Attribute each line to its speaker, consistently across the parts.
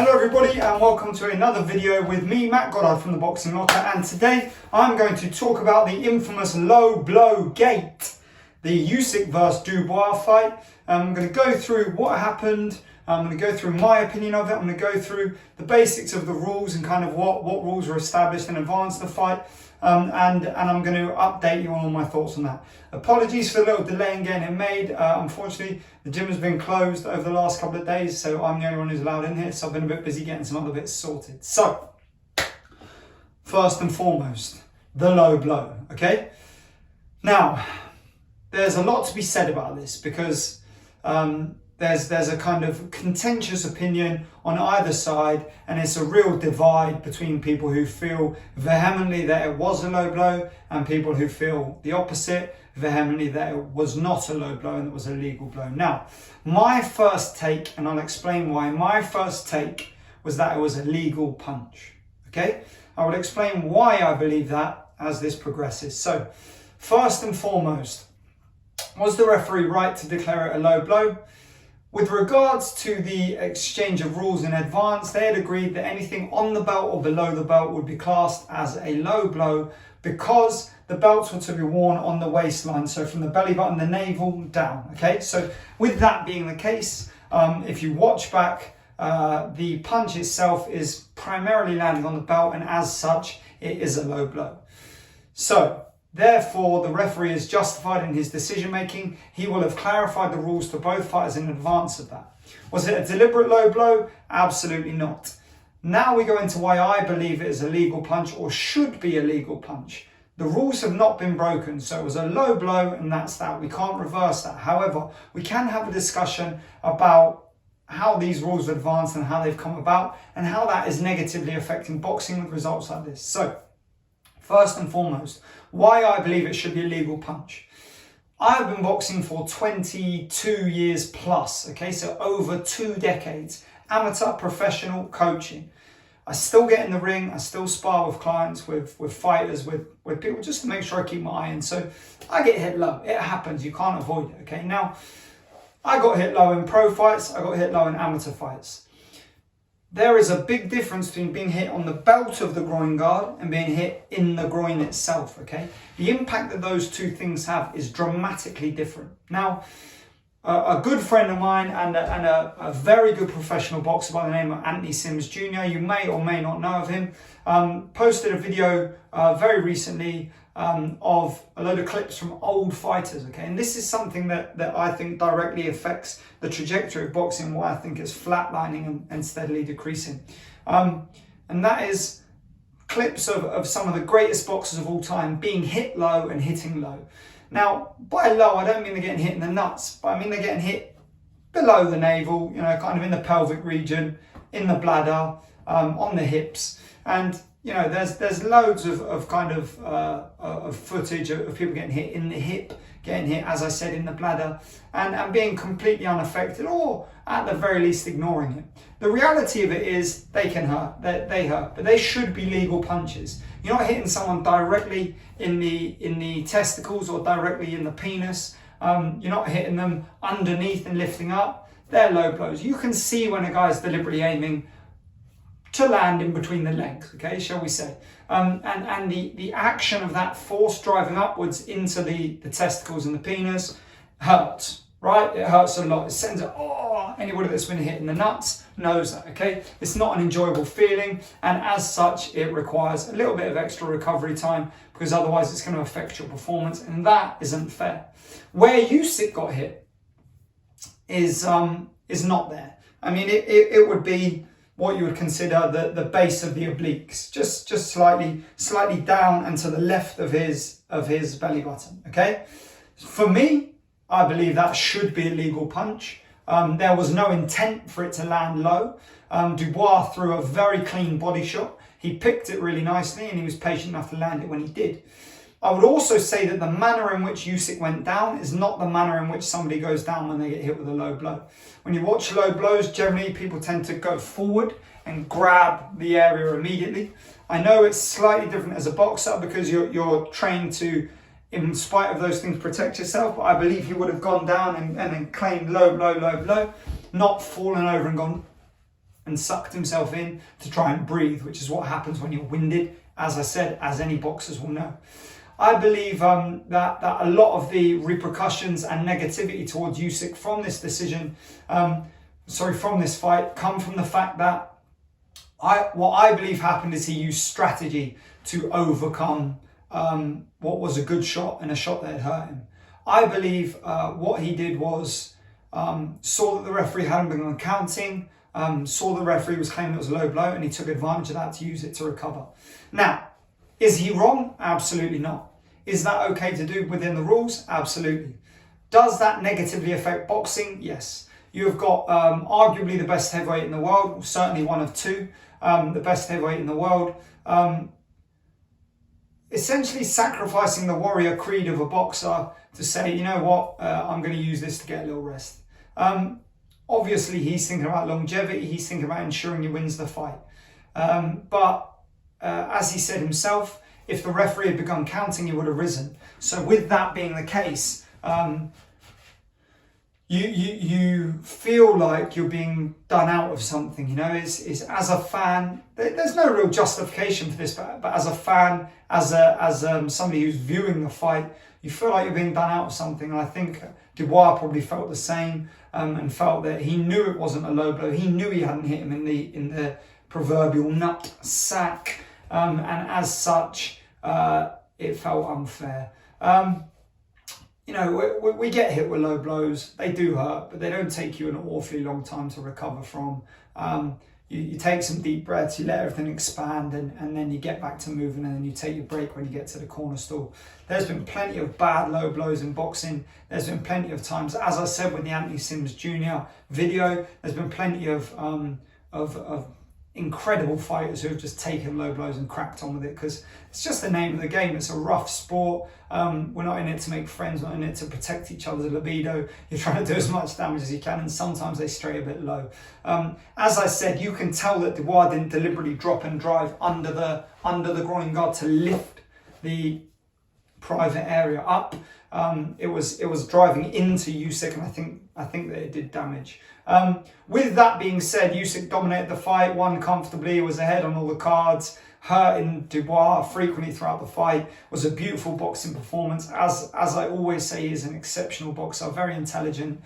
Speaker 1: Hello everybody and welcome to another video with me, Matt Goddard from the Boxing Locker, and today I'm going to talk about the infamous low blow gate, the Usyk vs Dubois fight. I'm going to go through what happened, I'm going to go through my opinion of it, I'm going to go through the basics of the rules and kind of what rules were established in advance of the fight, and I'm going to update you on all my thoughts on that. Apologies for the little delay in getting it made. Unfortunately, the gym has been closed over the last couple of days, so I'm the only one who's allowed in here, so I've been a bit busy getting some other bits sorted. So, first and foremost, the low blow, okay? Now, there's a lot to be said about this because there's a kind of contentious opinion on either side, and it's a real divide between people who feel vehemently that it was a low blow and people who feel the opposite, vehemently that it was not a low blow and it was a legal blow. Now, my first take, and I'll explain why, my first take was that it was a legal punch, okay? I will explain why I believe that as this progresses. So, first and foremost, was the referee right to declare it a low blow? With regards to the exchange of rules in advance, they had agreed that anything on the belt or below the belt would be classed as a low blow because the belts were to be worn on the waistline, so from the belly button, the navel down, okay? So with that being the case, if you watch back, the punch itself is primarily landing on the belt, and as such, it is a low blow. So, therefore, the referee is justified in his decision making. He will have clarified the rules to both fighters in advance of that. Was it a deliberate low blow? Absolutely not. Now we go into why I believe it is a legal punch, or should be a legal punch. The rules have not been broken, so it was a low blow and that's that. We can't reverse that. However, we can have a discussion about how these rules have advanced and how they've come about and how that is negatively affecting boxing with results like this. So, first and foremost, why I believe it should be a legal punch. I've been boxing for 22 years plus, okay, so over 2 decades, amateur, professional, coaching. I still get in the ring, I still spar with clients, with fighters, with people, just to make sure I keep my eye in. So I get hit low, it happens, you can't avoid it, okay? Now, I got hit low in pro fights, I got hit low in amateur fights. There is a big difference between being hit on the belt of the groin guard and being hit in the groin itself, okay? The impact that those two things have is dramatically different. Now, a good friend of mine and a very good professional boxer by the name of Anthony Sims Jr., you may or may not know of him, posted a video very recently of a load of clips from old fighters, okay? And this is something that I think directly affects the trajectory of boxing, why I think it's flatlining and steadily decreasing. And that is clips of some of the greatest boxers of all time being hit low and hitting low. Now, by low, I don't mean they're getting hit in the nuts, but I mean they're getting hit below the navel, you know, kind of in the pelvic region, in the bladder, on the hips. And you know, there's loads of kind of footage of people getting hit in the hip, getting hit, as I said, in the bladder, and being completely unaffected, or at the very least ignoring it. The reality of it is they can hurt, they hurt, but they should be legal punches. You're not hitting someone directly in the testicles or directly in the penis. You're not hitting them underneath and lifting up. They're low blows. You can see when a guy's deliberately aiming to land in between the legs, okay, shall we say. And the action of that force driving upwards into the testicles and the penis hurts, right? It hurts a lot. It sends it, oh, anybody that's been hit in the nuts knows that, okay? It's not an enjoyable feeling, and as such, it requires a little bit of extra recovery time because otherwise it's going to affect your performance, and that isn't fair. Where Usyk got hit is not there. I mean, it would be what you would consider the base of the obliques, just slightly down and to the left of his belly button, okay? For me, I believe that should be a legal punch. There was no intent for it to land low. Dubois threw a very clean body shot. He picked it really nicely and he was patient enough to land it when he did. I would also say that the manner in which Usyk went down is not the manner in which somebody goes down when they get hit with a low blow. When you watch low blows, generally people tend to go forward and grab the area immediately. I know it's slightly different as a boxer because you're trained to, in spite of those things, protect yourself, but I believe he would have gone down and then claimed low blow, not fallen over and gone and sucked himself in to try and breathe, which is what happens when you're winded, as I said, as any boxers will know. I believe that a lot of the repercussions and negativity towards Usyk from this decision, from this fight, come from the fact that what I believe happened is he used strategy to overcome what was a good shot and a shot that had hurt him. I believe what he did was saw that the referee hadn't been counting, saw the referee was claiming it was a low blow, and he took advantage of that to use it to recover. Now, is he wrong? Absolutely not. Is that okay to do within the rules? Absolutely. Does that negatively affect boxing? Yes. You've got arguably the best heavyweight in the world, certainly one of two, the best heavyweight in the world, essentially sacrificing the warrior creed of a boxer to say, you know what, I'm going to use this to get a little rest. Obviously, he's thinking about longevity, he's thinking about ensuring he wins the fight. But as he said himself, if the referee had begun counting, he would have risen. So with that being the case, you feel like you're being done out of something, you know. Is as a fan, there's no real justification for this, but as a fan, as somebody who's viewing the fight, you feel like you're being done out of something. And I think Dubois probably felt the same, and felt that he knew it wasn't a low blow. He knew he hadn't hit him in the proverbial nut sack, and as such, it felt unfair. You know, we get hit with low blows. They do hurt, but they don't take you an awfully long time to recover from. You take some deep breaths, you let everything expand, and then you get back to moving, and then you take your break when you get to the corner stool. There's been plenty of bad low blows in boxing. There's been plenty of times, as I said with the Anthony Sims Jr. video, there's been plenty of incredible fighters who have just taken low blows and cracked on with it, because it's just the name of the game. It's a rough sport. We're not in it to make friends, we're not in it to protect each other's libido. You're trying to do as much damage as you can, and sometimes they stray a bit low. As I said, you can tell that Dubois didn't deliberately drop and drive under the groin guard to lift the private area up. It was driving into Usyk, and I think that it did damage. With that being said, Usyk dominated the fight, won comfortably, was ahead on all the cards, hurting Dubois frequently throughout the fight. Was a beautiful boxing performance. As I always say, he is an exceptional boxer, very intelligent,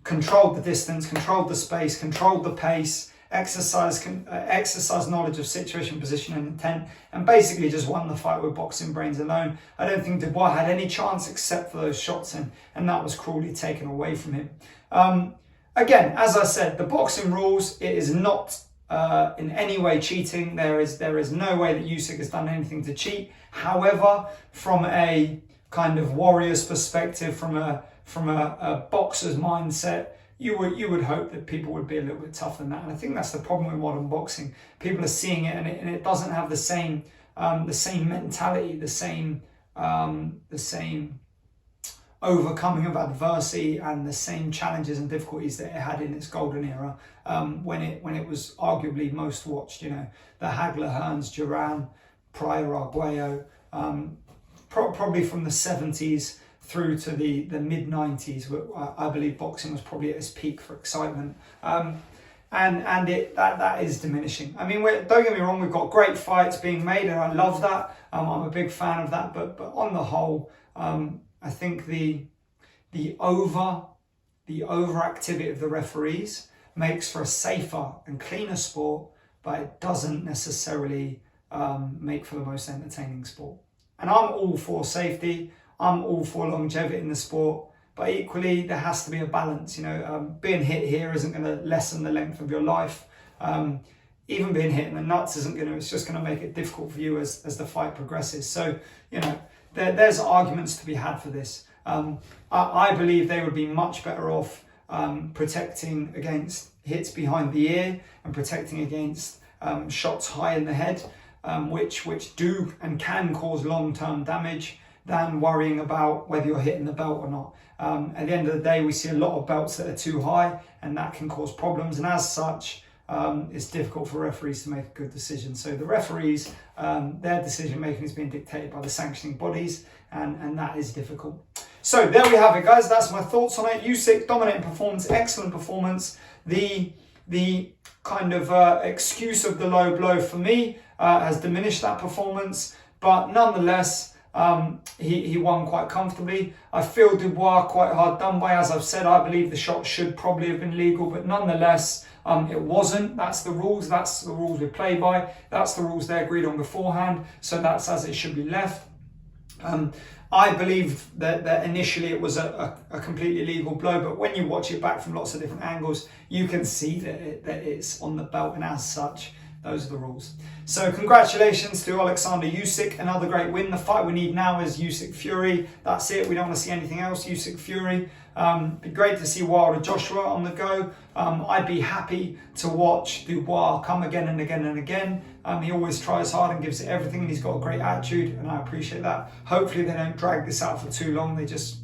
Speaker 1: controlled the distance, controlled the space, controlled the pace, exercised knowledge of situation, position and intent, and basically just won the fight with boxing brains alone. I don't think Dubois had any chance except for those shots, and that was cruelly taken away from him. Again, as I said, the boxing rules, it is not in any way cheating. There is no way that Usyk has done anything to cheat. However, from a kind of warrior's perspective, from a boxer's mindset, you would hope that people would be a little bit tougher than that. And I think that's the problem with modern boxing. People are seeing it, and it doesn't have the same mentality, the same overcoming of adversity, and the same challenges and difficulties that it had in its golden era, when it was arguably most watched. You know, the 𝗕𝗟𝗢𝗪, prior Arguello, probably from the 70s through to the mid-90s, I believe boxing was probably at its peak for excitement. And that is diminishing. I mean, don't get me wrong, we've got great fights being made, and I love that. I'm a big fan of that, but on the whole, I think the overactivity of the referees makes for a safer and cleaner sport, but it doesn't necessarily make for the most entertaining sport. And I'm all for safety. I'm all for longevity in the sport, but equally there has to be a balance. You know, being hit here isn't going to lessen the length of your life. Even being hit in the nuts isn't going to. It's just going to make it difficult for you as the fight progresses. So, you know, there's arguments to be had for this. I believe they would be much better off protecting against hits behind the ear and protecting against shots high in the head, which do and can cause long-term damage, than worrying about whether you're hitting the belt or not. At the end of the day, we see a lot of belts that are too high, and that can cause problems. And as such, it's difficult for referees to make a good decision. So the referees, their decision making is being dictated by the sanctioning bodies, and that is difficult. So there we have it, guys. That's my thoughts on it. Usyk, dominating performance, excellent performance. The kind of excuse of the low blow for me has diminished that performance, but nonetheless, he won quite comfortably. I feel Dubois quite hard done by. As I've said, I believe the shot should probably have been legal, but nonetheless, it wasn't. That's the rules. That's the rules we play by. That's the rules they agreed on beforehand. So that's as it should be left. I believe that initially it was a completely legal blow, but when you watch it back from lots of different angles, you can see that it's on the belt, and as such, those are the rules. So congratulations to 𝗨𝗦𝗬𝗎, another great win. The fight we need now is Usyk Fury. That's it. We don't want to see anything else. Usyk Fury. Be great to see Wilder Joshua on the go. I'd be happy to watch Dubois come again and again and again. He always tries hard and gives it everything, and he's got a great attitude, and I appreciate that. Hopefully they don't drag this out for too long. They just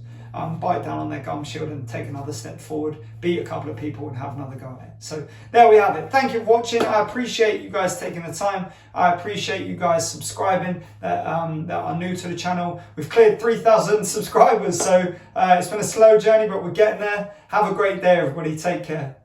Speaker 1: bite down on their gum shield and take another step forward, beat a couple of people and have another go at it. So there we have it. Thank you for watching. I appreciate you guys taking the time. I appreciate you guys subscribing that are new to the channel. We've cleared 3,000 subscribers, so it's been a slow journey, but we're getting there. Have a great day, everybody. Take care.